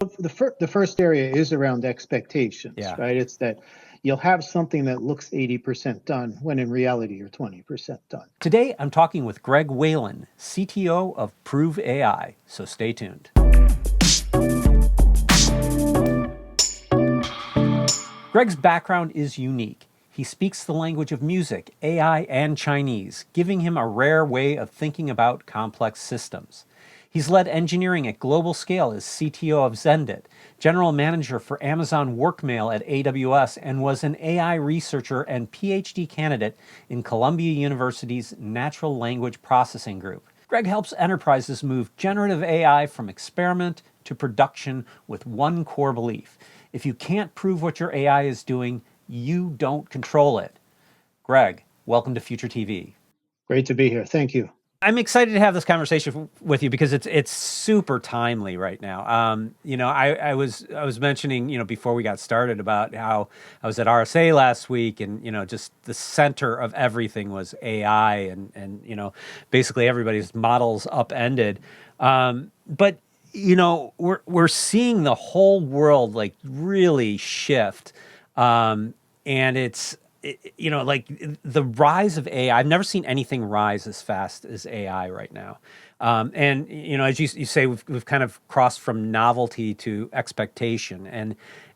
The first area is around expectations, Yeah. right? It's that you'll have something that looks 80% done when in reality you're 20% done. Today, I'm talking with Greg Whalen, CTO of Prove AI, so stay tuned. Greg's background is unique. He speaks the language of music, AI, and Chinese, giving him a rare way of thinking about complex systems. He's led engineering at global scale as CTO of Zendit, general manager for Amazon Workmail at AWS, and was an AI researcher and PhD candidate in Columbia University's Natural Language Processing Group. Greg helps enterprises move generative AI from experiment to production with one core belief. If you can't prove what your AI is doing, you don't control it. Greg, welcome to Future TV. Great to be here. Thank you. I'm excited to have this conversation with you because it's super timely right now. I was mentioning, before we got started about how I was at RSA last week, and just the center of everything was AI, and basically everybody's models upended. But we're seeing the whole world like really shift, and it's like the rise of AI. I've never seen anything rise as fast as AI right now. And as you say, we've kind of crossed from novelty to expectation,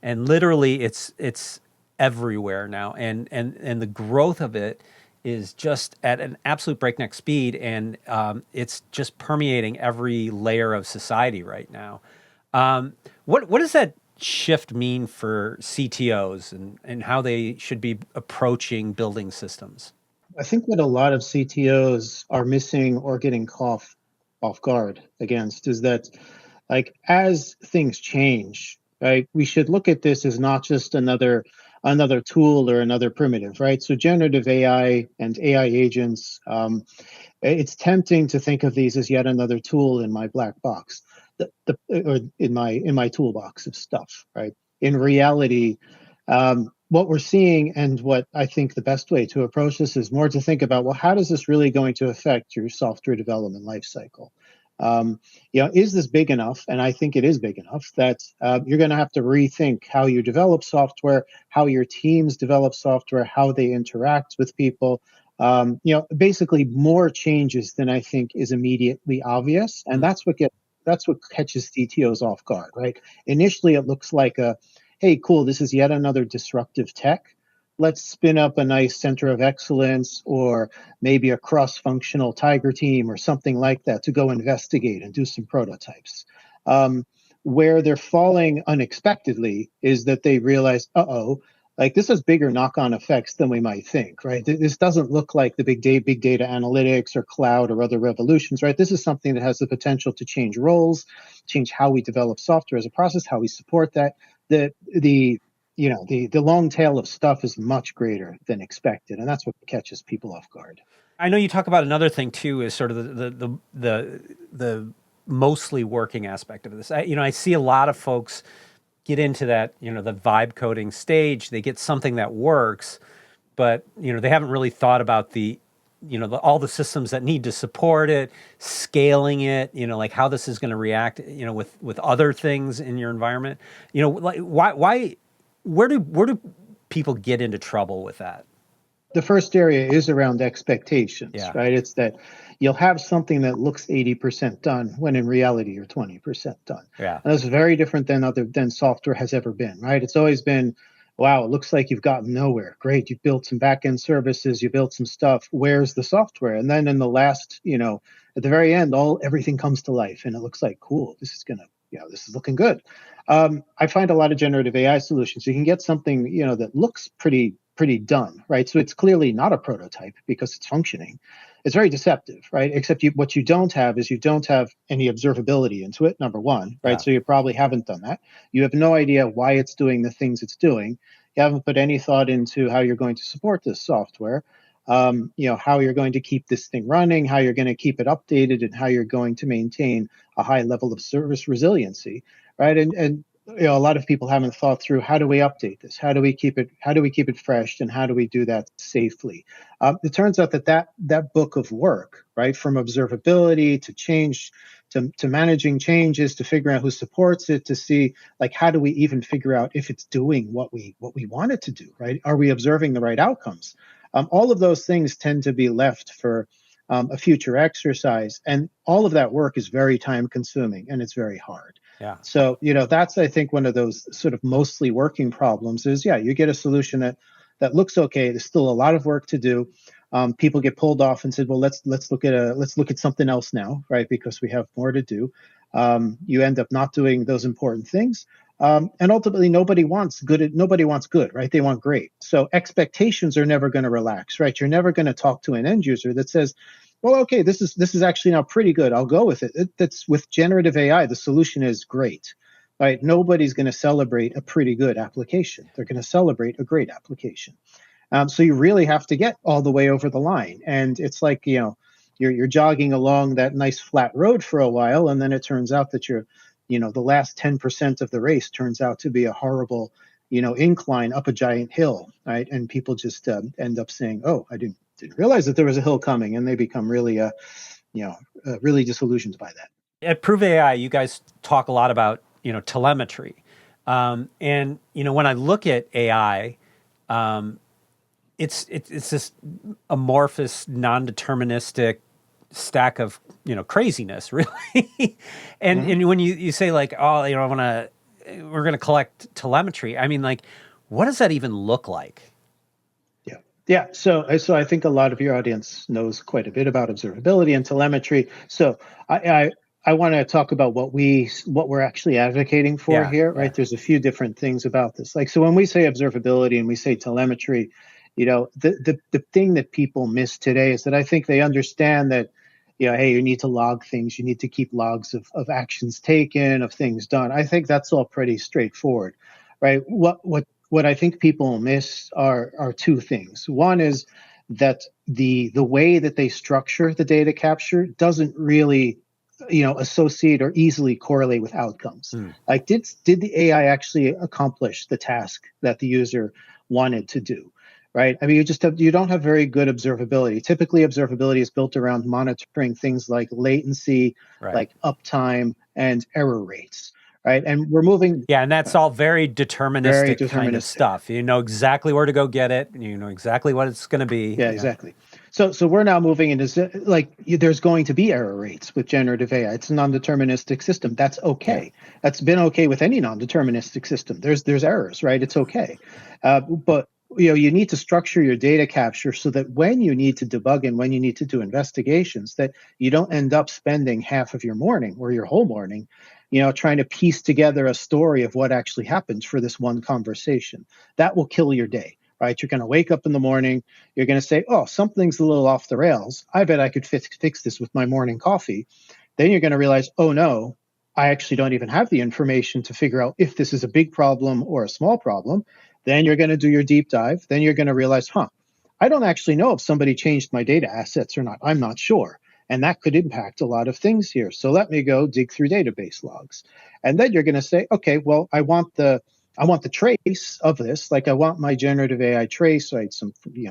and literally it's everywhere now, and the growth of it is just at an absolute breakneck speed, and it's just permeating every layer of society right now. What does that shift mean for CTOs and how they should be approaching building systems? I think what a lot of CTOs are missing or getting caught off guard against is that, like, as things change, right, we should look at this as not just another tool or another primitive, right? So generative AI and AI agents, it's tempting to think of these as yet another tool in my black box, or in my toolbox of stuff, right? In reality, what we're seeing, and what I think the best way to approach this is more to think about, well, how does this really going to affect your software development lifecycle? Is this big enough? And I think it is big enough that you're going to have to rethink how you develop software, how your teams develop software, how they interact with people. Basically more changes than I think is immediately obvious, and that's what catches CTOs off guard, right? Initially, it looks like hey, cool, this is yet another disruptive tech. Let's spin up a nice center of excellence, or maybe a cross-functional tiger team or something like that, to go investigate and do some prototypes. Where they're falling unexpectedly is that they realize, like, this has bigger knock-on effects than we might think, right? This doesn't look like the big data analytics or cloud or other revolutions, right? This is something that has the potential to change roles, change how we develop software as a process, how we support that. The long tail of stuff is much greater than expected, and that's what catches people off guard. I know you talk about another thing too, is sort of the mostly working aspect of this. I see a lot of folks get into that, the vibe coding stage. They get something that works, but they haven't really thought about all the systems that need to support it, scaling it, like how this is going to react, with other things in your environment. Like where do people get into trouble with that? The first area is around expectations, Yeah. right? It's that you'll have something that looks 80% done when in reality you're 20% done. Yeah. And that's very different than software has ever been, right? It's always been, wow, it looks like you've gotten nowhere. Great, you built some back-end services, you built some stuff. Where's the software? And then in the last, at the very end, everything comes to life, and it looks like, cool, this is looking good. I find a lot of generative AI solutions, you can get something, that looks pretty done, right? So it's clearly not a prototype because it's functioning. It's very deceptive, right? Except what you don't have is you don't have any observability into it, number one, right? Yeah. So you probably haven't done that. You have no idea why it's doing the things it's doing. You haven't put any thought into how you're going to support this software, how you're going to keep this thing running, how you're going to keep it updated, and how you're going to maintain a high level of service resiliency, right? And a lot of people haven't thought through, how do we update this? How do we keep it fresh, and how do we do that safely? It turns out that book of work, right, from observability to change to managing changes, to figuring out who supports it, to see like how do we even figure out if it's doing what we want it to do, right? Are we observing the right outcomes? All of those things tend to be left for a future exercise, and all of that work is very time consuming and it's very hard. Yeah. So, that's, I think, one of those sort of mostly working problems is, yeah, you get a solution that looks okay. There's still a lot of work to do. People get pulled off and said, well, let's look at something else now, right? Because we have more to do. You end up not doing those important things. And ultimately, nobody wants good, right? They want great. So expectations are never going to relax, right? You're never going to talk to an end user that says, well, okay, this is actually now pretty good. I'll go with it. That's with generative AI. The solution is great, right? Nobody's going to celebrate a pretty good application. They're going to celebrate a great application. So you really have to get all the way over the line. And it's like, you're jogging along that nice flat road for a while, and then it turns out that the last 10% of the race turns out to be a horrible, incline up a giant hill, right? And people just end up saying, oh, I didn't realize that there was a hill coming, and they become really, really disillusioned by that. At Prove AI, you guys talk a lot about, telemetry. And, when I look at AI, it's this amorphous, non-deterministic stack of craziness, really. And when you say like, oh, we're gonna collect telemetry. I mean, like, what does that even look like? Yeah. So I think a lot of your audience knows quite a bit about observability and telemetry. So I want to talk about what we're actually advocating for here, right? There's a few different things about this. Like, so when we say observability and we say telemetry, the thing that people miss today is that I think they understand that, hey, you need to log things, you need to keep logs of actions taken, of things done. I think that's all pretty straightforward, right? What I think people miss are two things. One is that the way that they structure the data capture doesn't really, associate or easily correlate with outcomes. Like, did the AI actually accomplish the task that the user wanted to do? Right. I mean, you don't have very good observability. Typically, observability is built around monitoring things like latency, like uptime, and error rates. Right. And we're moving. Yeah. And that's all very deterministic kind of stuff. You know exactly where to go get it. You know exactly what it's going to be. Yeah, exactly. So we're now moving into there's going to be error rates with generative AI. It's a non-deterministic system. That's okay. Yeah. That's been okay with any non-deterministic system. There's errors, right? It's okay. But you need to structure your data capture so that when you need to debug and when you need to do investigations, that you don't end up spending half of your morning or your whole morning, trying to piece together a story of what actually happened for this one conversation. That will kill your day, right? You're going to wake up in the morning. You're going to say, oh, something's a little off the rails. I bet I could fix this with my morning coffee. Then you're going to realize, oh, no, I actually don't even have the information to figure out if this is a big problem or a small problem. Then you're going to do your deep dive. Then you're going to realize, I don't actually know if somebody changed my data assets or not. I'm not sure. And that could impact a lot of things here. So let me go dig through database logs. And then you're going to say, okay, well, I want the trace of this. Like, I want my generative AI trace, right?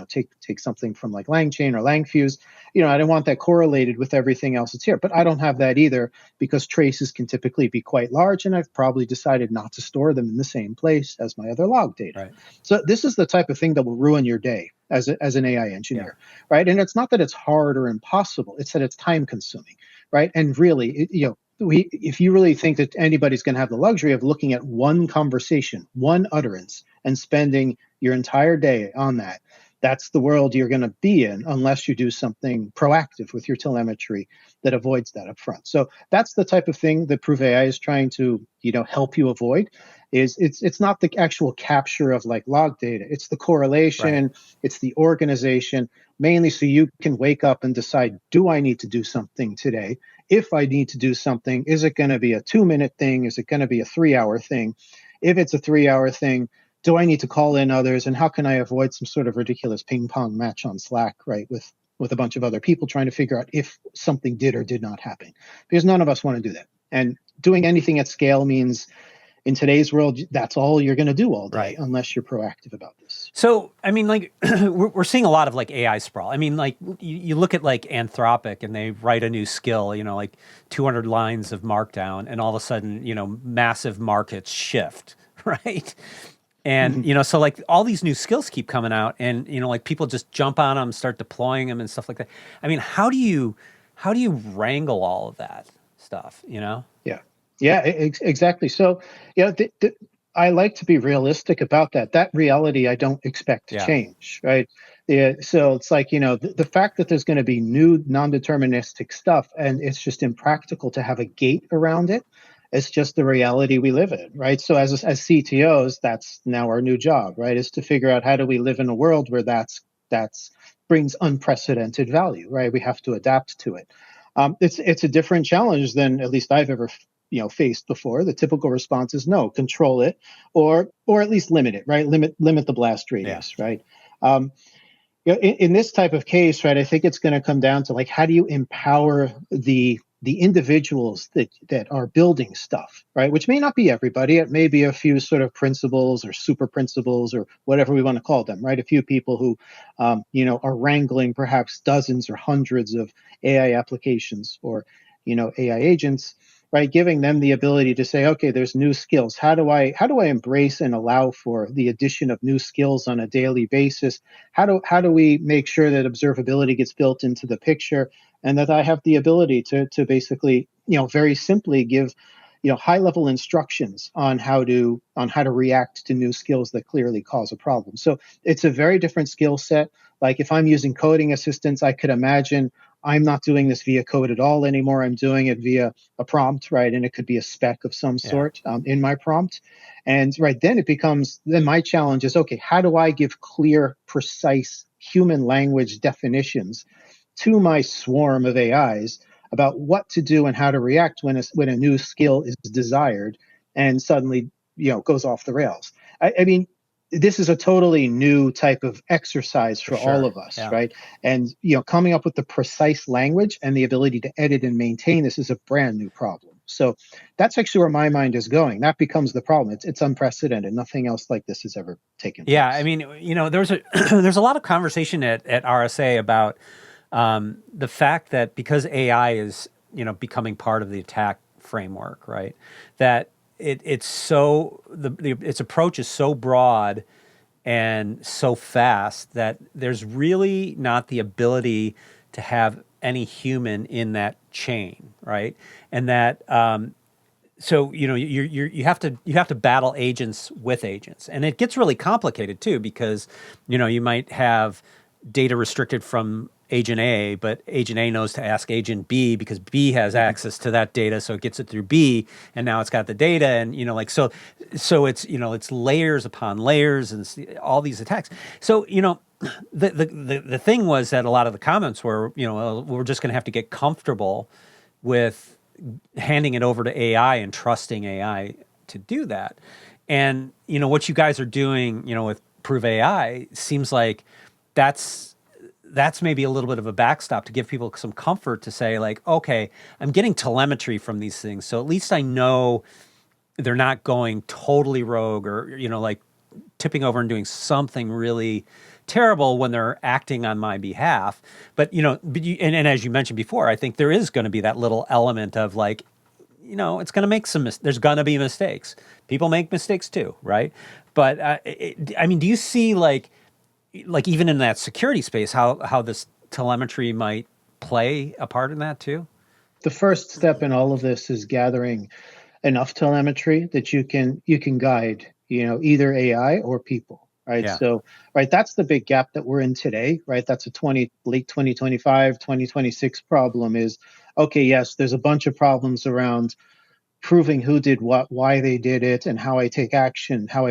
Take something from like LangChain or LangFuse. I don't want that correlated with everything else that's here, but I don't have that either because traces can typically be quite large, and I've probably decided not to store them in the same place as my other log data. Right. So this is the type of thing that will ruin your day as an AI engineer, right? And it's not that it's hard or impossible; it's that it's time consuming, right? And really, if you really think that anybody's going to have the luxury of looking at one conversation, one utterance, and spending your entire day on that, that's the world you're going to be in unless you do something proactive with your telemetry that avoids that up front. So that's the type of thing that Prove AI is trying to, help you avoid. It's not the actual capture of like log data. It's the correlation. Right. It's the organization, mainly so you can wake up and decide, do I need to do something today? If I need to do something, is it going to be a 2-minute thing? Is it going to be a 3-hour thing? If it's a 3-hour thing, do I need to call in others? And how can I avoid some sort of ridiculous ping pong match on Slack, right, with a bunch of other people trying to figure out if something did or did not happen? Because none of us want to do that. And doing anything at scale means in today's world, that's all you're going to do all day, Right. unless you're proactive about this. So, I mean, like, we're seeing a lot of like AI sprawl. I mean, like, you look at like Anthropic and they write a new skill, like 200 lines of markdown, and all of a sudden, massive markets shift, right? And, so like all these new skills keep coming out, and, like people just jump on them, start deploying them and stuff like that. I mean, how do you wrangle all of that stuff, Yeah, exactly. So, I like to be realistic about that. That reality I don't expect to change, right? Yeah, so it's like, the fact that there's going to be new non-deterministic stuff and it's just impractical to have a gate around it. It's just the reality we live in, right? So as CTOs, that's now our new job, right? Is to figure out how do we live in a world where that's brings unprecedented value, right? We have to adapt to it. It's a different challenge than at least I've ever faced before. The typical response is no, control it, or at least limit it, right? Limit the blast radius, right? In this type of case, right, I think it's going to come down to like, how do you empower the individuals that are building stuff, right? Which may not be everybody. It may be a few sort of principals or super principals or whatever we want to call them, right? A few people who, are wrangling perhaps dozens or hundreds of AI applications or, AI agents, right? Giving them the ability to say, okay, there's new skills. How do I embrace and allow for the addition of new skills on a daily basis? How do we make sure that observability gets built into the picture, and that I have the ability to basically, very simply give, high level instructions on how to react to new skills that clearly cause a problem. So it's a very different skill set. Like if I'm using coding assistants, I could imagine I'm not doing this via code at all anymore. I'm doing it via a prompt, right? And it could be a spec of some sort in my prompt. And right then then my challenge is, okay, how do I give clear, precise human language definitions to my swarm of AIs about what to do and how to react when a new skill is desired and suddenly, goes off the rails. I mean, this is a totally new type of exercise for all of us, right? And, coming up with the precise language and the ability to edit and maintain this is a brand new problem. So that's actually where my mind is going. That becomes the problem. It's unprecedented. Nothing else like this has ever taken place. Yeah, I mean, there's a lot of conversation at RSA about the fact that because AI is, becoming part of the attack framework, right? That its approach is so broad and so fast that there's really not the ability to have any human in that chain, right? And that so you have to battle agents with agents, and it gets really complicated too, because you might have data restricted from agent A, but agent A knows to ask agent B because B has access to that data, so it gets it through B, and now it's got the data, and so it's it's layers upon layers and all these attacks. So the thing was that a lot of the comments were we're just going to have to get comfortable with handing it over to AI and trusting AI to do that. And what you guys are doing with Prove AI seems like that's maybe a little bit of a backstop to give people some comfort to say like, okay, I'm getting telemetry from these things, so at least I know they're not going totally rogue or like tipping over and doing something really terrible when they're acting on my behalf. But and as you mentioned before, I think there is going to be that little element of like, it's going to make there's going to be mistakes. People make mistakes too, right? But I mean, do you see like even in that security space, how this telemetry might play a part in that too? The first step in all of this is gathering enough telemetry that you can guide, either AI or people, right? Yeah. So, right, that's the big gap that we're in today, right? That's a late 2025, 2026 problem is, okay, yes, there's a bunch of problems around proving who did what, why they did it, and how I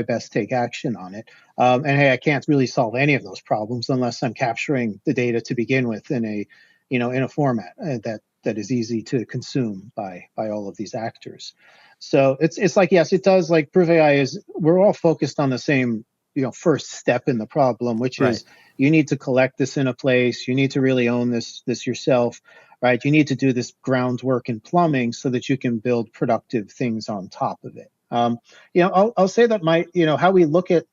best take action on it. And hey, I can't really solve any of those problems unless I'm capturing the data to begin with in a format that is easy to consume by all of these actors. So it's like, yes, it does, like Prove AI we're all focused on the same first step in the problem, which is you need to collect this in a place, you need to really own this yourself. Right, you need to do this groundwork and plumbing so that you can build productive things on top of it. I'll say that how we look at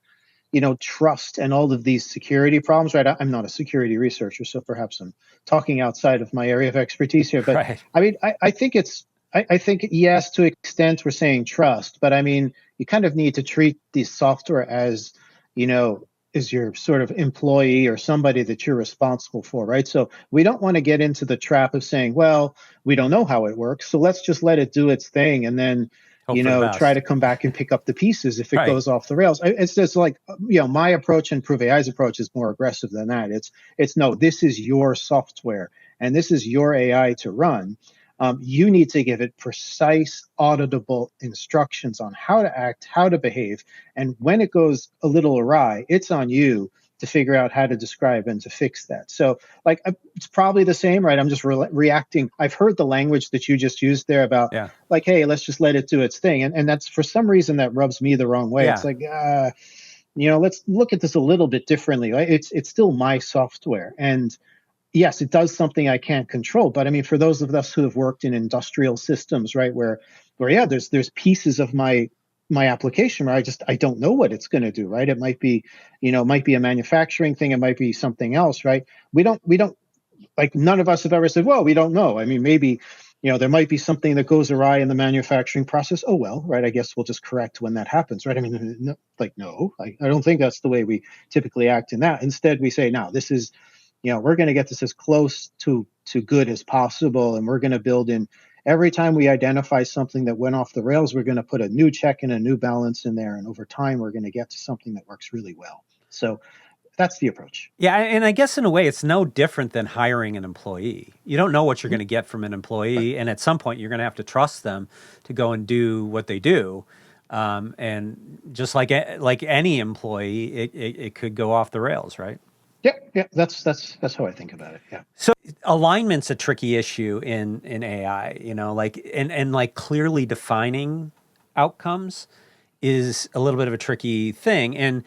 trust and all of these security problems, right? I'm not a security researcher, so perhaps I'm talking outside of my area of expertise here. But Right. I mean, I think I think yes, to an extent we're saying trust, but I mean, you kind of need to treat the software as, as your sort of employee or somebody that you're responsible for, right? So we don't want to get into the trap of saying, well, we don't know how it works, so let's just let it do its thing, and then Hope for the try best. to come back and pick up the pieces if it Right. goes off the rails. It's just like, my approach and Prove AI's approach is more aggressive than that. It's no, this is your software and this is your AI to run. You need to give it precise, auditable instructions on how to act, how to behave. And when it goes a little awry, it's on you to figure out how to describe and to fix that. So, like, it's probably the same, right? I'm just reacting. I've heard the language that you just used there about, Yeah. like, hey, let's just let it do its thing. And that's, for some reason, that rubs me the wrong way. It's Yeah. like, let's look at this a little bit differently. Right? It's still my software. And yes, it does something I can't control. But I mean, for those of us who have worked in industrial systems, right, where yeah, there's pieces of my application where I don't know what it's going to do, right? It might be, might be a manufacturing thing, it might be something else, right? We don't like, none of us have ever said, well, we don't know. I mean, maybe, there might be something that goes awry in the manufacturing process. Oh, well, right. I guess we'll just correct when that happens, right? I mean, no, I don't think that's the way we typically act in that. Instead, we say, no, this is, we're going to get this as close to good as possible. And we're going to build in, every time we identify something that went off the rails, we're going to put a new check and a new balance in there. And over time, we're going to get to something that works really well. So that's the approach. Yeah, and I guess in a way, it's no different than hiring an employee. You don't know what you're going to get from an employee, and at some point, you're going to have to trust them to go and do what they do. And just like any employee, it could go off the rails, right? Yeah. That's how I think about it. Yeah. So alignment's a tricky issue in AI. And like clearly defining outcomes is a little bit of a tricky thing. And,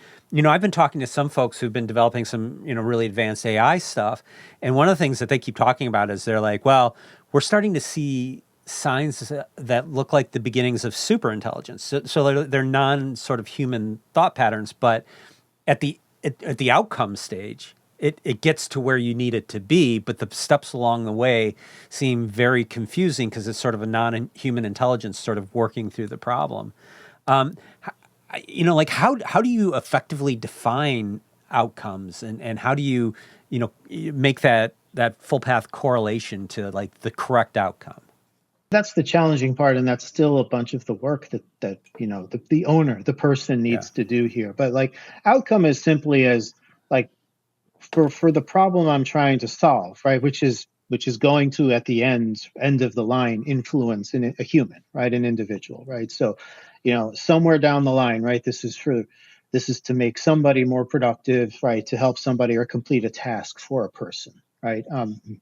I've been talking to some folks who've been developing some, really advanced AI stuff. And one of the things that they keep talking about is they're like, well, we're starting to see signs that look like the beginnings of super intelligence. So they're non sort of human thought patterns, but at the outcome stage, it gets to where you need it to be, but the steps along the way seem very confusing because it's sort of a non-human intelligence sort of working through the problem. Um, like how do you effectively define outcomes, and how do you make that full path correlation to like the correct outcome? That's the challenging part, and that's still a bunch of the work that the owner, the person, Yeah. needs to do here. But like, outcome is simply as, like, for the problem I'm trying to solve, right? Which is going to, at the end of the line, influence in a human, right? An individual, right? So, somewhere down the line, right? This is to make somebody more productive, right? To help somebody or complete a task for a person, right?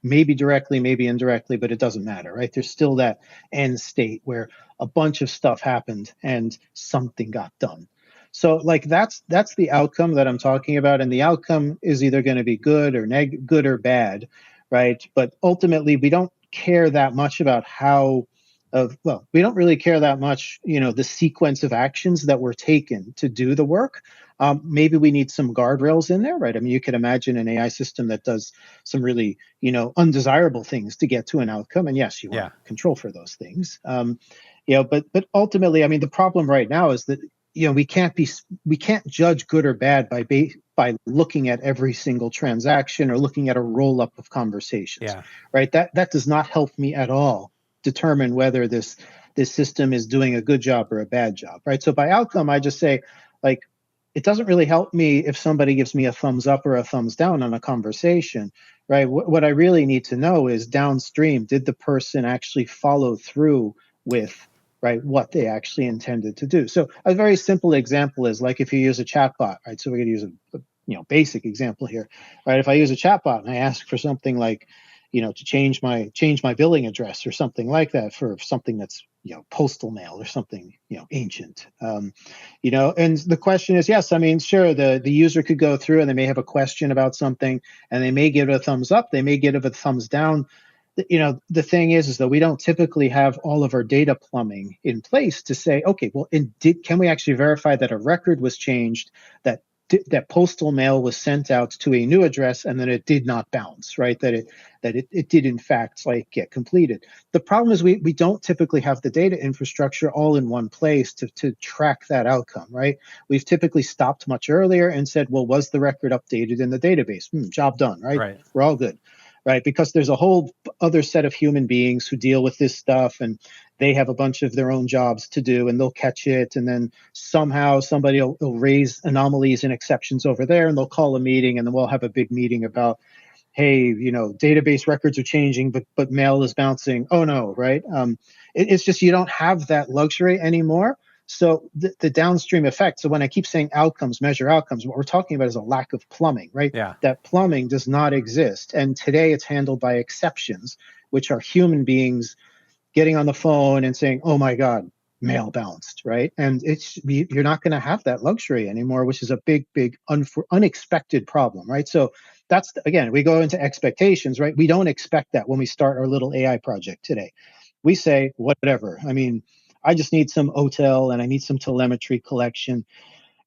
Maybe directly, maybe indirectly, but it doesn't matter, right? There's still that end state where a bunch of stuff happened and something got done. So, like, that's the outcome that I'm talking about, and the outcome is either going to be good or good or bad, right? But ultimately, we don't care that much about we don't really care that much, the sequence of actions that were taken to do the work. Maybe we need some guardrails in there, right? I mean, you could imagine an AI system that does some really, undesirable things to get to an outcome, and yes, you want control for those things. But ultimately, I mean, the problem right now is that we can't judge good or bad by looking at every single transaction or looking at a roll up of conversations, right? That does not help me at all determine whether this system is doing a good job or a bad job, right? So by outcome, I just say, like, it doesn't really help me if somebody gives me a thumbs up or a thumbs down on a conversation, right? What I really need to know is, downstream, did the person actually follow through with, right, what they actually intended to do? So a very simple example is, like, if you use a chatbot, right? So we're going to use a basic example here, right? If I use a chatbot and I ask for something like, to change my billing address or something like that for something that's, postal mail or something, ancient, and the question is, yes, I mean, sure, the user could go through and they may have a question about something and they may give it a thumbs up, they may give it a thumbs down. the thing is that we don't typically have all of our data plumbing in place to say, okay, well, can we actually verify that a record was changed, that that postal mail was sent out to a new address, and then it did not bounce, right? That it did in fact like get completed. The problem is we don't typically have the data infrastructure all in one place to track that outcome, right? We've typically stopped much earlier and said, well, was the record updated in the database? Job done, right? Right. We're all good. Right, because there's a whole other set of human beings who deal with this stuff, and they have a bunch of their own jobs to do, and they'll catch it, and then somehow somebody will raise anomalies and exceptions over there, and they'll call a meeting, and then we'll have a big meeting about, hey, database records are changing, but mail is bouncing. Oh no, right? It's just you don't have that luxury anymore. So the downstream effect. So when I keep saying outcomes, measure outcomes, what we're talking about is a lack of plumbing, right? Yeah. That plumbing does not exist. And today it's handled by exceptions, which are human beings getting on the phone and saying, oh my God, mail bounced, right? And you're not going to have that luxury anymore, which is a big, unexpected problem, right? So that's, again, we go into expectations, right? We don't expect that when we start our little AI project today. We say, whatever. I mean, I just need some OTel and I need some telemetry collection.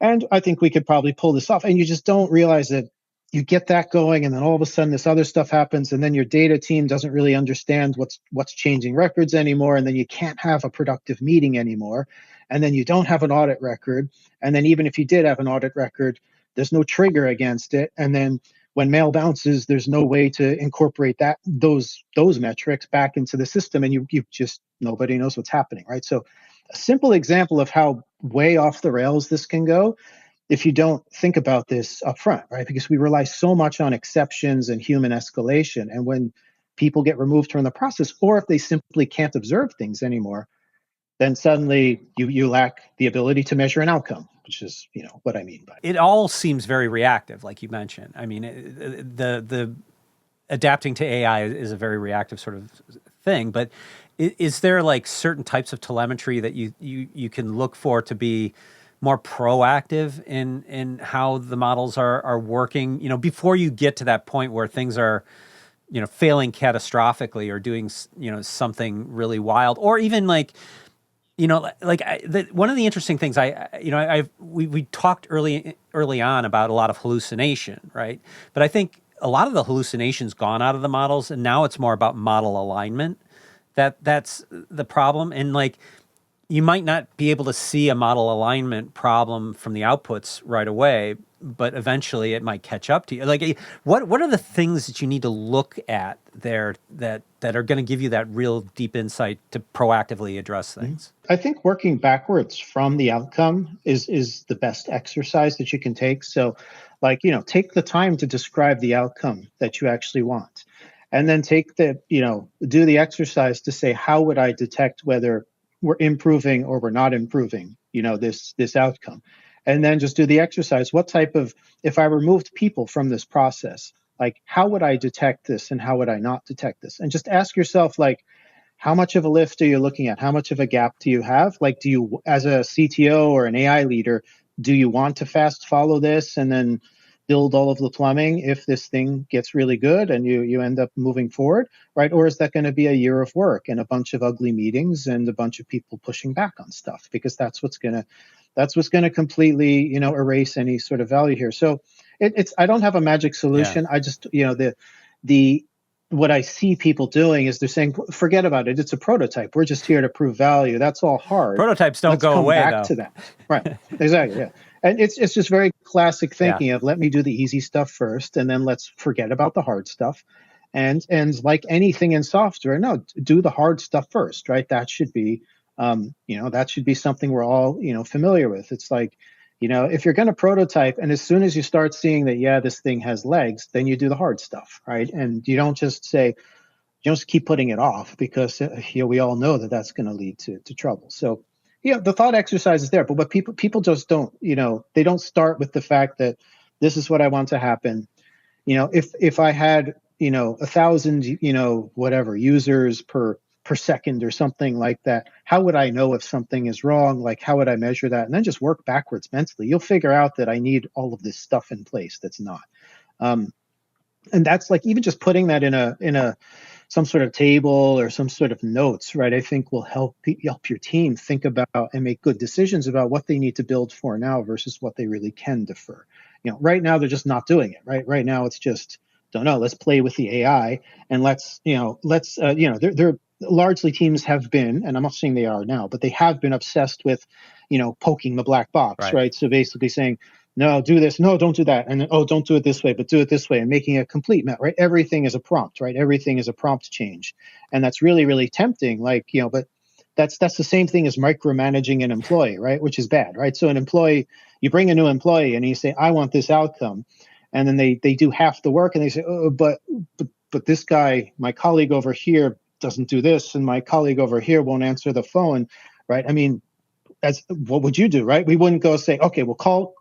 And I think we could probably pull this off. And you just don't realize that you get that going, and then all of a sudden this other stuff happens, and then your data team doesn't really understand what's changing records anymore, and then you can't have a productive meeting anymore, and then you don't have an audit record, and then even if you did have an audit record, there's no trigger against it, and then when mail bounces, there's no way to incorporate those metrics back into the system, and you just, nobody knows what's happening, right? So a simple example of how way off the rails this can go if you don't think about this up front, right? Because we rely so much on exceptions and human escalation. And when people get removed from the process, or if they simply can't observe things anymore, then suddenly you lack the ability to measure an outcome, which is what I mean by it. All seems very reactive, like you mentioned. I mean, the adapting to AI is a very reactive sort of thing. But is there like certain types of telemetry that you can look for to be more proactive in how the models are working, before you get to that point where things are, failing catastrophically or doing, something really wild, or even like, one of the interesting things we talked early on about a lot of hallucination, right? But I think a lot of the hallucination's gone out of the models, and now it's more about model alignment. That's the problem. And like, you might not be able to see a model alignment problem from the outputs right away, but eventually it might catch up to you. Like, what are the things that you need to look at there that are going to give you that real deep insight to proactively address things? I think working backwards from the outcome is the best exercise that you can take. So, like, take the time to describe the outcome that you actually want. And then do the exercise to say, how would I detect whether we're improving or we're not improving, this outcome? And then just do the exercise. If I removed people from this process, like, how would I detect this and how would I not detect this? And just ask yourself, like, how much of a lift are you looking at? How much of a gap do you have? Like, do you, as a CTO or an AI leader, do you want to fast follow this and then build all of the plumbing if this thing gets really good and you end up moving forward, right? Or is that going to be a year of work and a bunch of ugly meetings and a bunch of people pushing back on stuff? Because that's what's going to completely, erase any sort of value here. So I don't have a magic solution. Yeah. I just, what I see people doing is they're saying, forget about it. It's a prototype. We're just here to prove value. That's all hard. Prototypes don't go away, back though. To that. Right. Exactly. Yeah. And it's just very classic thinking of, let me do the easy stuff first, and then let's forget about the hard stuff. And like anything in software, no, do the hard stuff first, right? That should be, that should be something we're all, familiar with. It's like, if you're going to prototype, and as soon as you start seeing that, yeah, this thing has legs, then you do the hard stuff, right? And you don't just say, you just keep putting it off, because we all know that that's going to lead to trouble. So, the thought exercise is there, but people just don't, they don't start with the fact that this is what I want to happen. If I had, 1,000, whatever users per second or something like that, how would I know if something is wrong? Like, how would I measure that? And then just work backwards mentally. You'll figure out that I need all of this stuff in place that's not. And that's like, even just putting that in a some sort of table or some sort of notes, right, I think will help your team think about and make good decisions about what they need to build for now versus what they really can defer. Right now they're just not doing it. Right now it's just, don't know. Let's play with the AI and they're largely teams have been, and I'm not saying they are now, but they have been obsessed with, poking the black box, Right. right? So basically saying, no, do this, no, don't do that, and then, oh, don't do it this way, but do it this way, and making a complete mess, right? Everything is a prompt, right? Everything is a prompt change, and that's really, really tempting. But that's the same thing as micromanaging an employee, right? Which is bad, right? So an employee, you bring a new employee, and you say, I want this outcome, and then they do half the work, and they say, oh, but this guy, my colleague over here, doesn't do this, and my colleague over here won't answer the phone, right? I mean, what would you do, right? We wouldn't go say, okay, we'll call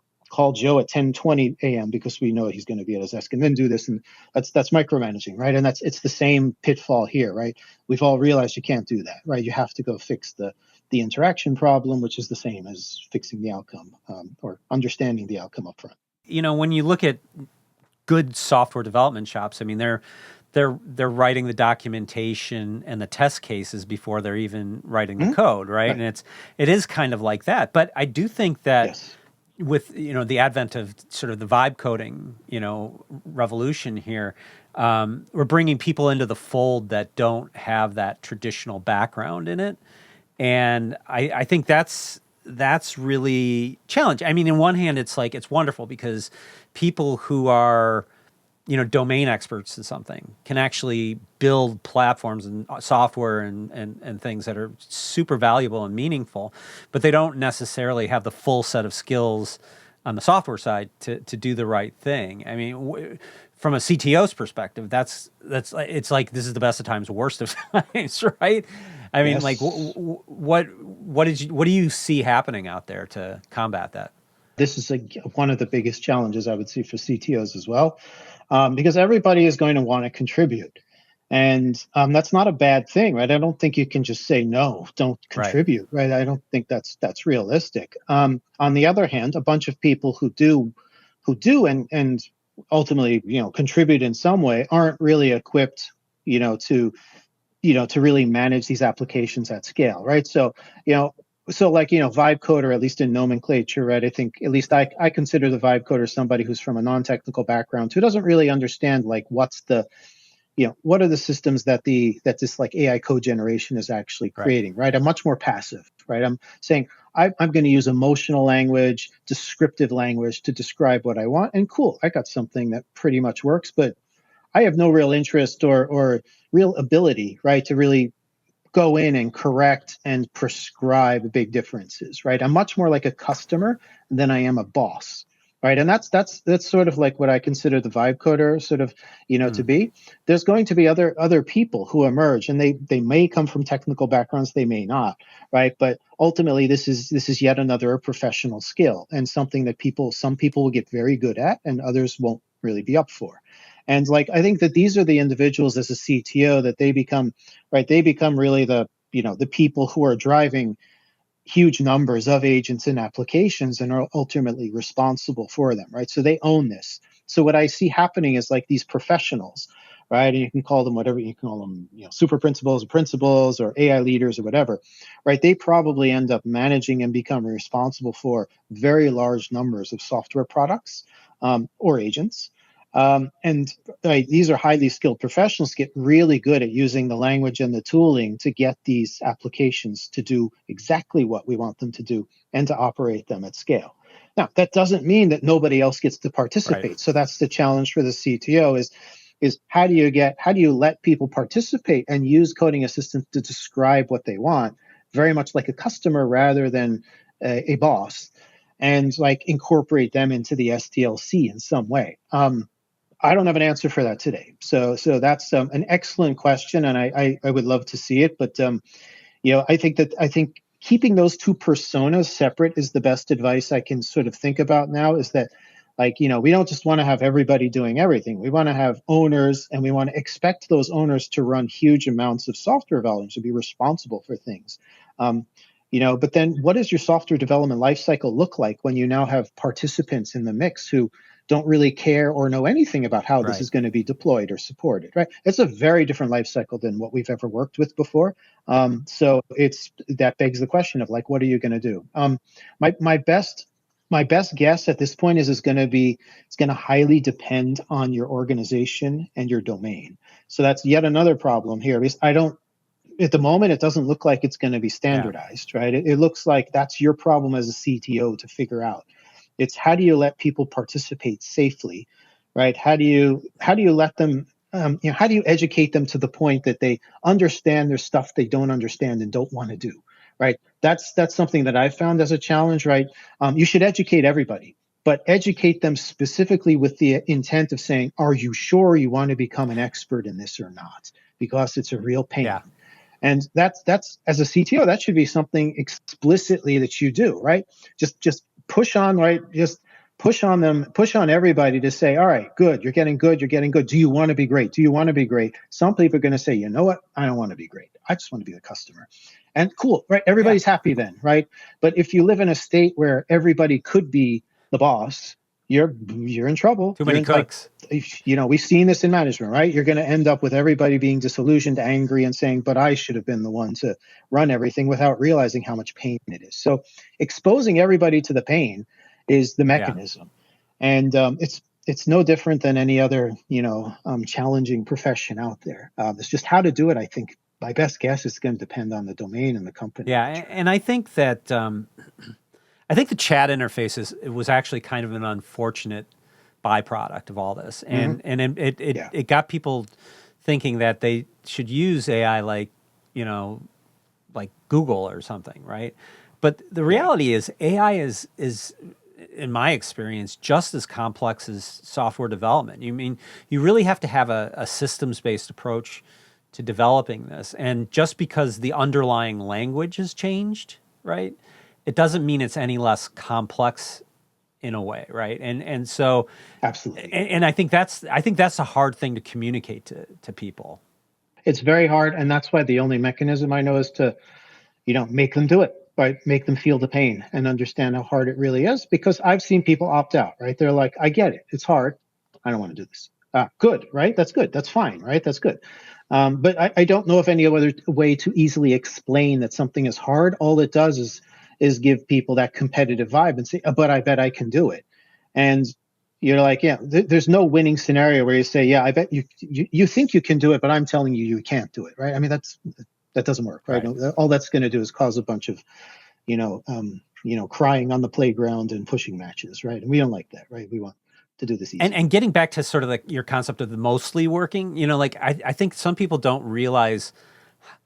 Joe at 10:20 a.m. because we know he's going to be at his desk, and then do this, and that's micromanaging, right? And it's the same pitfall here, right? We've all realized you can't do that, right? You have to go fix the interaction problem, which is the same as fixing the outcome, or understanding the outcome up front. When you look at good software development shops, I mean, they're writing the documentation and the test cases before they're even writing the code, right? And it is kind of like that. But I do think that Yes. with the advent of sort of the vibe coding revolution here, we're bringing people into the fold that don't have that traditional background in it, and I think that's really challenging. I mean, in one hand, it's like it's wonderful because people who are domain experts in something can actually build platforms and software and things that are super valuable and meaningful, but they don't necessarily have the full set of skills on the software side to do the right thing. I mean, from a CTO's perspective, that's it's like this is the best of times, worst of times, right? I mean, Yes. like what do you see happening out there to combat that? This is one of the biggest challenges I would see for CTOs as well, because everybody is going to want to contribute. And that's not a bad thing, right? I don't think you can just say, no, don't contribute, right? I don't think that's realistic. On the other hand, a bunch of people who do and ultimately, contribute in some way aren't really equipped, to really manage these applications at scale, right? So, vibe coder, at least in nomenclature, right? I think at least I consider the vibe coder somebody who's from a non-technical background who doesn't really understand what are the systems that this like AI code generation is actually creating, right? I'm much more passive, right? I'm saying I'm going to use emotional language, descriptive language to describe what I want, and cool, I got something that pretty much works, but I have no real interest or real ability, right, to really go in and correct and prescribe big differences, right? I'm much more like a customer than I am a boss, right? And that's sort of like what I consider the vibe coder sort of, to be. There's going to be other people who emerge, and they may come from technical backgrounds, they may not, right? But ultimately, this is yet another professional skill and something that some people will get very good at, and others won't really be up for. And I think that these are the individuals as a CTO that they become, right? They become really the people who are driving huge numbers of agents and applications and are ultimately responsible for them, right? So they own this. So what I see happening is these professionals, right? And you can call them whatever you can call them, super principals or AI leaders or whatever, right? They probably end up managing and become responsible for very large numbers of software products or agents. And these are highly skilled professionals, get really good at using the language and the tooling to get these applications to do exactly what we want them to do and to operate them at scale. Now, that doesn't mean that nobody else gets to participate. Right. So that's the challenge for the CTO is how do you let people participate and use coding assistants to describe what they want, very much like a customer rather than a boss, and incorporate them into the SDLC in some way. I don't have an answer for that today. So that's an excellent question, and I would love to see it. But I think keeping those two personas separate is the best advice I can sort of think about now. Is that we don't just want to have everybody doing everything. We want to have owners, and we want to expect those owners to run huge amounts of software volumes, to be responsible for things. But then what does your software development lifecycle look like when you now have participants in the mix who don't really care or know anything about how this Right. is going to be deployed or supported, right? It's a very different life cycle than what we've ever worked with before. So that begs the question of like, what are you going to do? My best guess at this point is it's going to highly depend on your organization and your domain. So that's yet another problem here, because I don't, at the moment, it doesn't look like it's going to be Yeah. standardized, right? It looks like that's your problem as a CTO to figure out. It's how do you let people participate safely, right? How do you let them, how do you educate them to the point that they understand there's stuff they don't understand and don't want to do, right? That's something that I've found as a challenge, right? You should educate everybody, but educate them specifically with the intent of saying, are you sure you want to become an expert in this or not? Because it's a real pain. Yeah. And that's as a CTO, that should be something explicitly that you do, right? Just push on, right? Just push on them, push on everybody to say, all right, good, you're getting good, you're getting good. Do you want to be great? Do you want to be great? Some people are going to say, you know what? I don't want to be great. I just want to be the customer. And cool, right? Yeah. Everybody's happy then, right? But if you live in a state where everybody could be the boss, you're in trouble. Too You're many in, like, cooks. we've seen this in management, right? You're going to end up with everybody being disillusioned, angry, and saying, but I should have been the one to run everything, without realizing how much pain it is. So exposing everybody to the pain is the Yeah. mechanism. And it's no different than any other, challenging profession out there. It's just how to do it. I think my best guess is going to depend on the domain and the company Yeah. that you're And I think that I think the chat interface it was actually kind of an unfortunate byproduct of all this, in. and Yeah, it got people thinking that they should use AI like, you know, like Google or something, right? But the right. reality is AI is in my experience just as complex as software development. You mean you really have to have a systems based approach to developing this, and just because the underlying language has changed, right? It doesn't mean it's any less complex in a way, right? And so, Absolutely. and I think that's a hard thing to communicate to people. It's very hard. And that's why the only mechanism I know is to, make them do it, right? Make them feel the pain and understand how hard it really is. Because I've seen people opt out, right? They're like, I get it. It's hard. I don't want to do this. Good, right? That's good. That's fine, right? That's good. But I don't know of any other way to easily explain that something is hard. All it does is give people that competitive vibe and say, but I bet I can do it. And you're like, yeah, there's no winning scenario where you say, yeah, I bet you think you can do it, but I'm telling you can't do it, right? I mean, that doesn't work, right? Right. All that's going to do is cause a bunch of, crying on the playground and pushing matches, right? And we don't like that, right? We want to do this And easy. getting back to sort of like your concept of the mostly working, like I think some people don't realize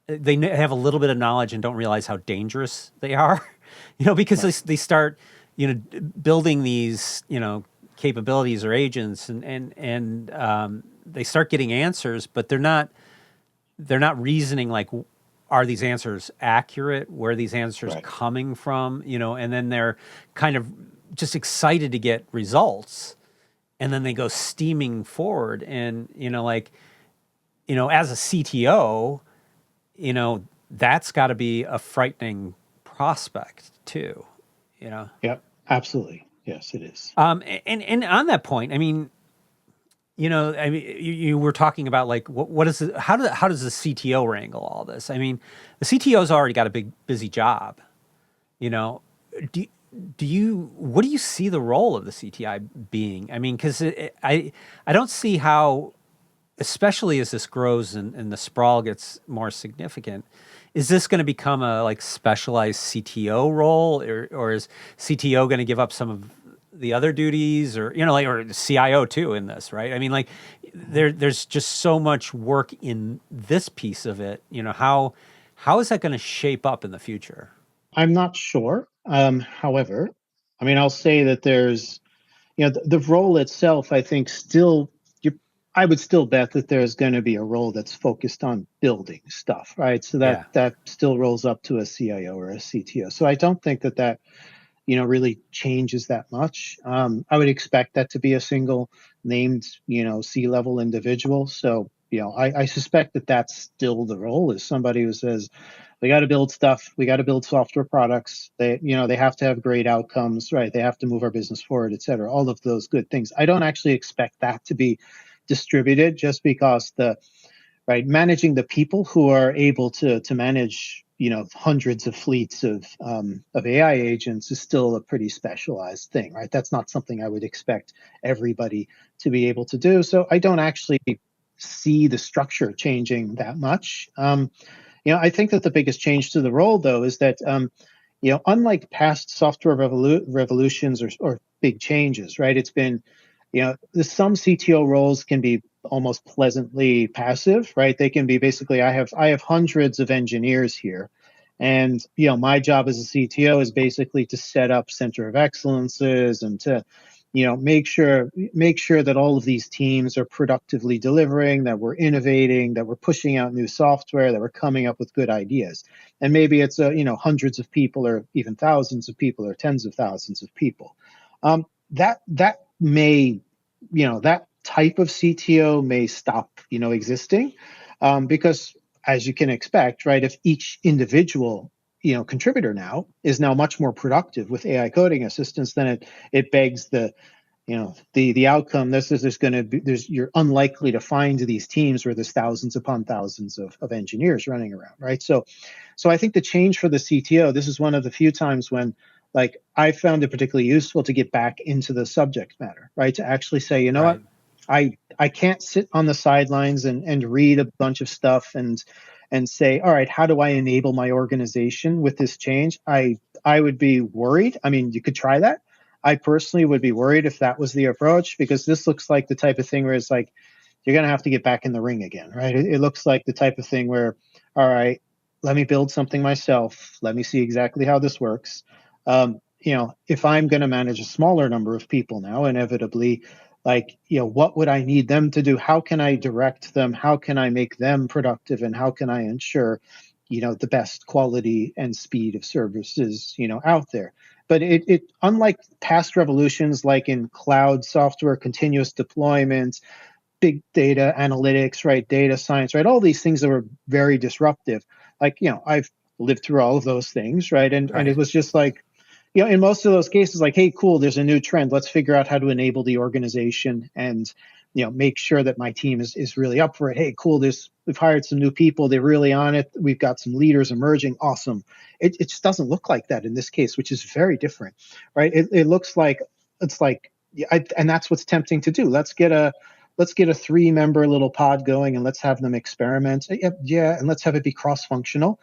they have a little bit of knowledge and don't realize how dangerous they are, because Right. they start, building these, capabilities or agents, and they start getting answers, but they're not reasoning like, are these answers accurate? Where are these answers Right. coming from? And then they're kind of just excited to get results, and then they go steaming forward. And like, as a CTO, that's got to be a frightening prospect too. You know, Yep. Absolutely. Yes, it is. and on that point, I mean, you were talking about like what is how does the CTO wrangle all this? I mean, the CTO's already got a big busy job. You know, do what do you see the role of the CTI being? I mean, because I don't see how, especially as this grows and the sprawl gets more significant, is this going to become a like specialized CTO role, or is CTO going to give up some of the other duties, or like, or the CIO too in this, right? I mean, like there's just so much work in this piece of it. How is that going to shape up in the future? I'm not sure. However, I mean, I'll say that there's, the role itself, I think still, I would still bet that there's going to be a role that's focused on building stuff, right? So that Yeah. that still rolls up to a CIO or a CTO. So I don't think that really changes that much. I would expect that to be a single named, C-level individual. So, I suspect that that's still the role, is somebody who says, We got to build stuff. We got to build software products. They have to have great outcomes, right? They have to move our business forward, et cetera. All of those good things. I don't actually expect that to be distributed just because managing the people who are able to manage hundreds of fleets of AI agents is still a pretty specialized thing, right? That's not something I would expect everybody to be able to do. So I don't actually see the structure changing that much. I think that the biggest change to the role, though, is that unlike past software revolutions or big changes, right? It's been some CTO roles can be almost pleasantly passive, right? They can be basically, I have hundreds of engineers here, and my job as a CTO is basically to set up center of excellences and to make sure that all of these teams are productively delivering, that we're innovating, that we're pushing out new software, that we're coming up with good ideas. And maybe it's hundreds of people or even thousands of people or tens of thousands of people. That may, that type of CTO may stop, existing, because as you can expect, right, if each individual contributor is now much more productive with AI coding assistance, then it begs the outcome. You're unlikely to find these teams where there's thousands upon thousands of engineers running around, right? So I think the change for the CTO, this is one of the few times when I found it particularly useful to get back into the subject matter, right? To actually say, you know Right. what, I can't sit on the sidelines and read a bunch of stuff and say, all right, how do I enable my organization with this change? I would be worried. I mean, you could try that. I personally would be worried if that was the approach, because this looks like the type of thing where it's like you're going to have to get back in the ring again, right? It looks like the type of thing where, all right, let me build something myself. Let me see exactly how this works. If I'm going to manage a smaller number of people now, inevitably, what would I need them to do? How can I direct them? How can I make them productive? And how can I ensure, the best quality and speed of services, out there? But it unlike past revolutions, like in cloud software, continuous deployment, big data analytics, right, data science, right, all these things that were very disruptive. I've lived through all of those things, right, and it Right. was just like, in most of those cases, like, hey, cool, there's a new trend. Let's figure out how to enable the organization and, make sure that my team is really up for it. Hey, cool, we've hired some new people. They're really on it. We've got some leaders emerging. Awesome. It just doesn't look like that in this case, which is very different, right? It looks like it's like, and that's what's tempting to do. Let's get a 3-member little pod going and let's have them experiment. Yeah, and let's have it be cross-functional.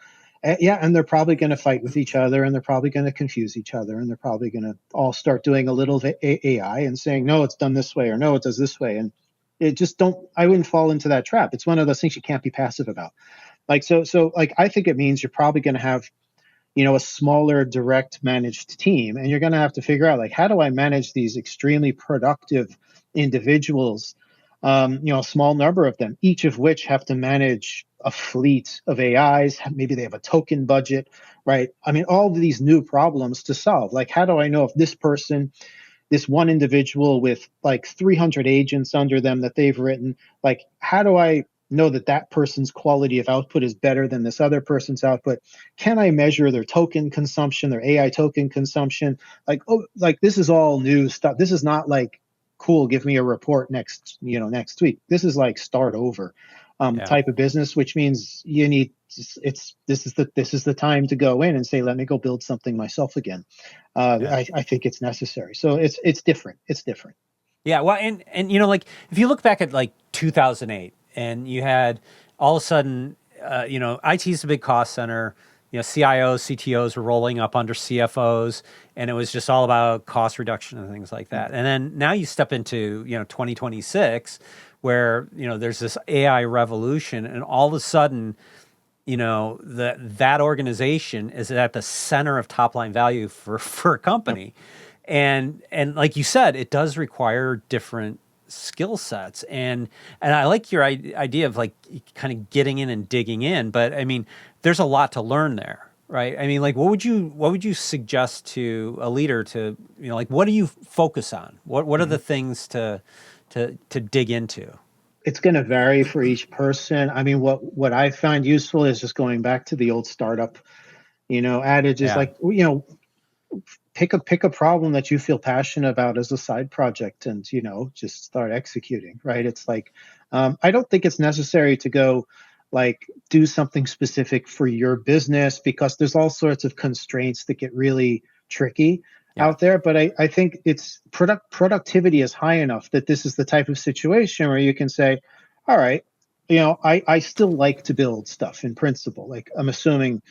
Yeah, and they're probably going to fight with each other, and they're probably going to confuse each other, and they're probably going to all start doing a little AI and saying, no, it's done this way, or no, it does this way. And I wouldn't fall into that trap. It's one of those things you can't be passive about. I think it means you're probably going to have, a smaller direct managed team, and you're going to have to figure out, how do I manage these extremely productive individuals, a small number of them, each of which have to manage a fleet of AIs. Maybe they have a token budget, right? I mean, all of these new problems to solve. How do I know if this one individual with 300 agents under them that they've written, how do I know that person's quality of output is better than this other person's output? Can I measure their token consumption, their AI token consumption? This is all new stuff. This is not cool, give me a report next week. This is start over Yeah. type of business, which means you need this is the time to go in and say, let me go build something myself again. Yeah. I think it's necessary. So it's different. It's different. Yeah, well, and if you look back at 2008, and you had all of a sudden, IT is a big cost center. CIOs, CTOs were rolling up under CFOs, and it was just all about cost reduction and things like that. And then now you step into 2026, where there's this AI revolution, and all of a sudden, that organization is at the center of top line value for a Yep. company. And like you said, it does require different skill sets. And I like your idea of kind of getting in and digging in, but I mean, there's a lot to learn there, right? I mean, what would you suggest to a leader to, what do you focus on? What are the things to dig into? it's going to vary for each person. I mean, what I find useful is just going back to the old startup, adage is Yeah. like, pick a problem that you feel passionate about as a side project, and just start executing. Right? It's like, I don't think it's necessary to go like do something specific for your business, because there's all sorts of constraints that get really tricky Yeah. out there. But I think it's productivity is high enough that this is the type of situation where you can say, all right, I still like to build stuff in principle. Like, I'm assuming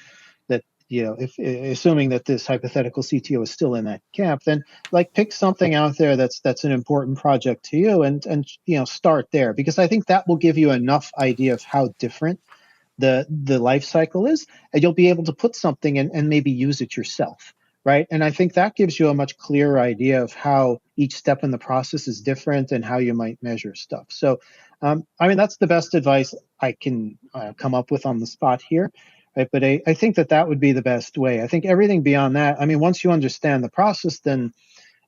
that, if assuming that this hypothetical CTO is still in that camp, then like pick something out there that's an important project to you, and start there, because I think that will give you enough idea of how different the life cycle is, and you'll be able to put something in and maybe use it yourself. Right? And I think that gives you a much clearer idea of how each step in the process is different and how you might measure stuff. So, I mean, that's the best advice I can come up with on the spot here. Right? But I think that would be the best way. I think everything beyond that, I mean, once you understand the process, then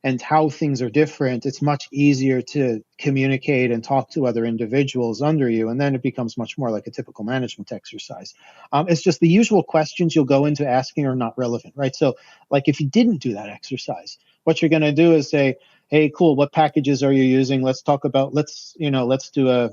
and how things are different, it's much easier to communicate and talk to other individuals under you. And then it becomes much more like a typical management exercise. It's just the usual questions you'll go into asking are not relevant, right? So, like, if you didn't do that exercise, what you're going to do is say, hey, cool, what packages are you using? Let's talk about, let's do a,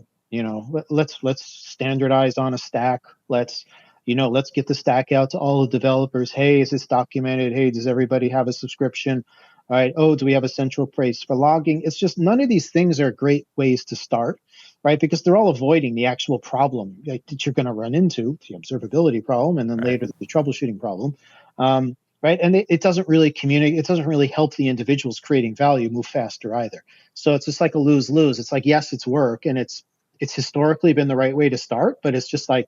let's standardize on a stack. Let's get the stack out to all the developers. Hey, is this documented? Hey, does everybody have a subscription? All right. Oh, do we have a central place for logging? It's just, none of these things are great ways to start, right? Because they're all avoiding the actual problem that you're going to run into, the observability problem, and then Right. later the troubleshooting problem. Right. And it doesn't really communicate. It doesn't really help the individuals creating value move faster either. So it's just like a lose-lose. It's like, yes, it's work, and it's historically been the right way to start, but it's just like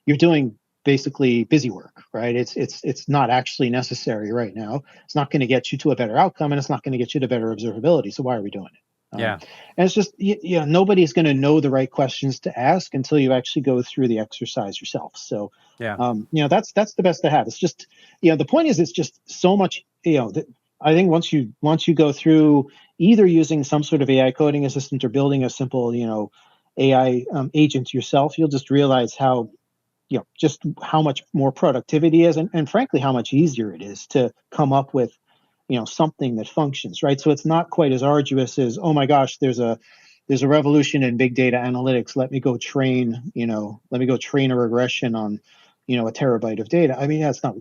you're doing basically busy work, right? It's not actually necessary right now. It's not going to get you to a better outcome, and it's not going to get you to better observability. So why are we doing it? Yeah. And it's just, nobody's going to know the right questions to ask until you actually go through the exercise yourself. So, Yeah. that's the best to have. It's just, the point is, it's just so much, I think once you go through either using some sort of AI coding assistant or building a simple, AI agent yourself, you'll just realize how, just how much more productivity is, and frankly, how much easier it is to come up with, something that functions, right? So it's not quite as arduous as, oh my gosh, there's a revolution in big data analytics. Let me go train a regression on, a terabyte of data. I mean, it's not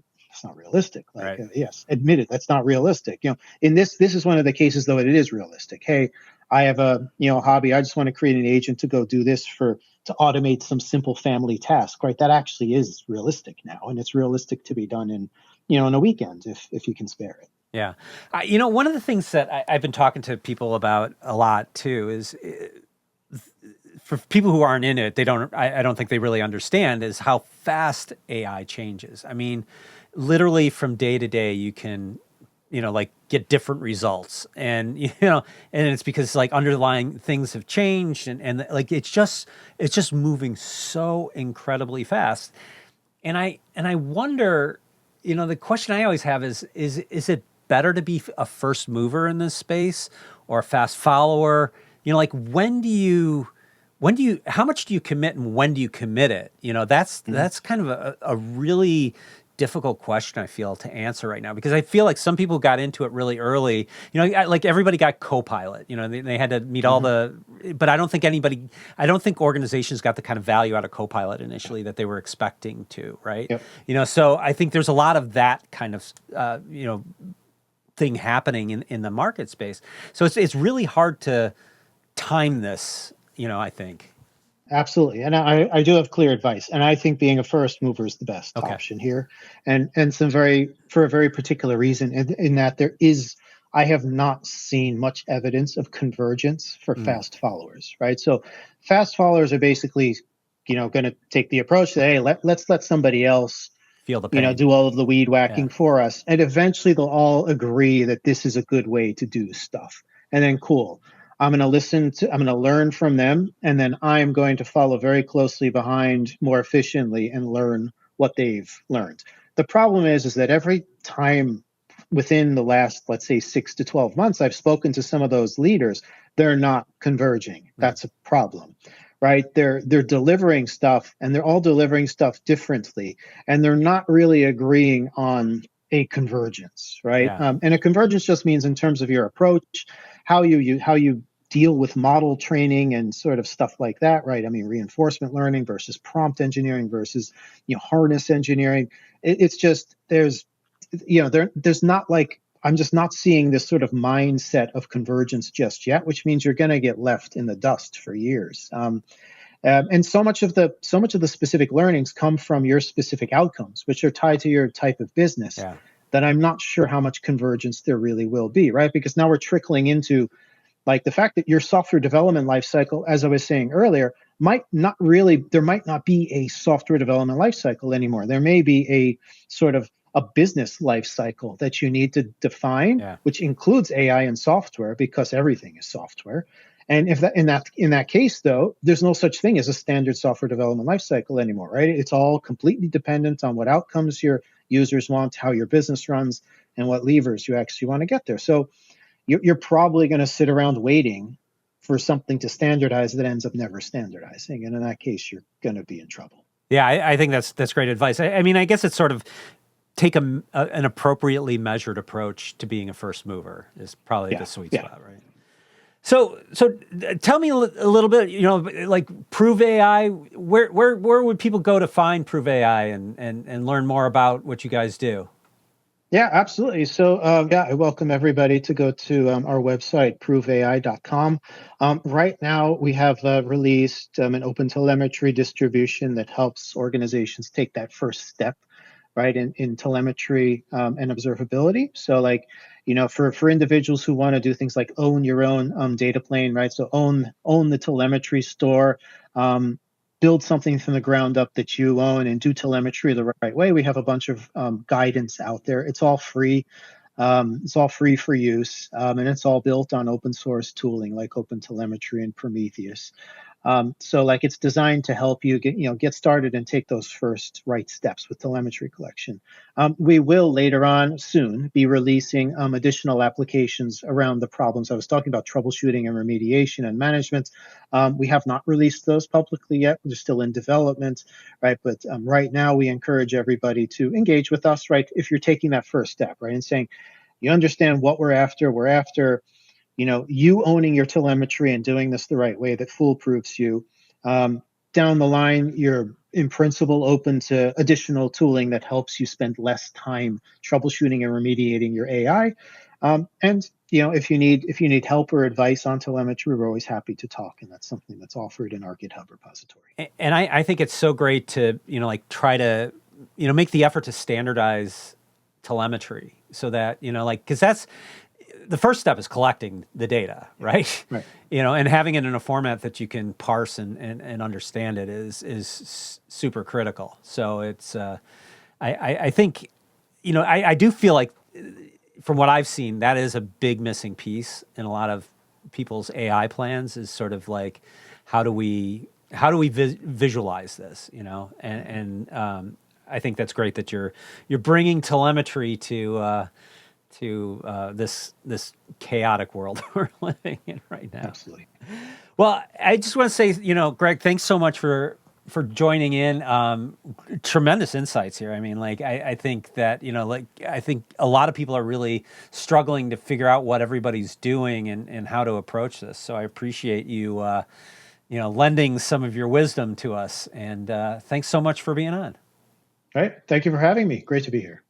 realistic. Like, Right. yes, admit it, that's not realistic. In this is one of the cases, though, it is realistic. Hey, I have a hobby. I just want to create an agent to go do this to automate some simple family task, right? That actually is realistic now, and it's realistic to be done in a weekend if you can spare it. Yeah. One of the things that I've been talking to people about a lot too is, for people who aren't in it, I don't think they really understand is how fast AI changes. I mean, literally from day to day, you can, like get different results, and, and it's because like underlying things have changed, and like, it's just moving so incredibly fast. And I wonder, the question I always have is it better to be a first mover in this space or a fast follower? Like, how much do you commit, and when do you commit it? That's kind of a really difficult question, I feel, to answer right now, because I feel like some people got into it really early. Like everybody got Copilot. They had to meet all the, but I don't think organizations got the kind of value out of Copilot initially that they were expecting to, right? Yep. So I think there's a lot of that kind of, thing happening in the market space. So it's really hard to time this, I think. Absolutely. And I do have clear advice. And I think being a first mover is the best Okay. option here. And for a very particular reason, in that I have not seen much evidence of convergence for fast followers, right? So fast followers are basically, going to take the approach that, hey, let's let somebody else, Feel the pain. do all of the weed whacking Yeah. for us. And eventually they'll all agree that this is a good way to do stuff. And then cool. I'm going to learn from them, and then I'm going to follow very closely behind more efficiently and learn what they've learned. The problem is that every time within the last, let's say, 6 to 12 months, I've spoken to some of those leaders, they're not converging. That's a problem, right? They're delivering stuff, and they're all delivering stuff differently, and they're not really agreeing on a convergence, right? Yeah. And a convergence just means in terms of your approach, how you deal with model training and sort of stuff like that, right? I mean, reinforcement learning versus prompt engineering versus harness engineering. It's just there's not like I'm just not seeing this sort of mindset of convergence just yet, which means you're going to get left in the dust for years. And so much of the specific learnings come from your specific outcomes, which are tied to your type of business. Yeah. That I'm not sure how much convergence there really will be, right? Because now we're trickling into like the fact that your software development lifecycle, as I was saying earlier, there might not be a software development lifecycle anymore. There may be a sort of a business lifecycle that you need to define, Yeah. which includes AI and software because everything is software. And if that in that case, though, there's no such thing as a standard software development lifecycle anymore, right? It's all completely dependent on what outcomes your users want, how your business runs, and what levers you actually want to get there. So you're probably going to sit around waiting for something to standardize that ends up never standardizing. And in that case, you're going to be in trouble. Yeah, I think that's great advice. I mean, I guess it's sort of take an appropriately measured approach to being a first mover is probably the sweet spot, right? So tell me a little bit, like Prove AI, where would people go to find Prove AI and learn more about what you guys do? Yeah, absolutely. So, I welcome everybody to go to our website, proveai.com. Right now, we have released an open telemetry distribution that helps organizations take that first step, right, in telemetry and observability. So, like, for individuals who want to do things like own your own data plane, right? So own the telemetry store. Build something from the ground up that you own and do telemetry the right way. We have a bunch of guidance out there. It's all free. It's all free for use, and it's all built on open source tooling like OpenTelemetry and Prometheus. So like it's designed to help you get started and take those first right steps with telemetry collection. We will later on soon be releasing additional applications around the problems I was talking about, troubleshooting and remediation and management. We have not released those publicly yet. They're still in development, right? But right now we encourage everybody to engage with us, right? If you're taking that first step, right? And saying, you understand what we're after. We're after you owning your telemetry and doing this the right way that foolproofs you. Down the line, you're in principle open to additional tooling that helps you spend less time troubleshooting and remediating your AI. And if you need help or advice on telemetry, we're always happy to talk, and that's something that's offered in our GitHub repository. And I think it's so great to like try to make the effort to standardize telemetry so that because that's the first step is collecting the data, right? Right. And having it in a format that you can parse and understand it is super critical. So it's, I think, I do feel like from what I've seen, that is a big missing piece in a lot of people's AI plans is sort of like, how do we visualize this, and I think that's great that you're bringing telemetry to this chaotic world we're living in right now. Absolutely. Well, I just want to say, Greg, thanks so much for joining in. Tremendous insights here. I mean, like, I think that, I think a lot of people are really struggling to figure out what everybody's doing and how to approach this. So I appreciate you, lending some of your wisdom to us. And thanks so much for being on. All right. Thank you for having me. Great to be here.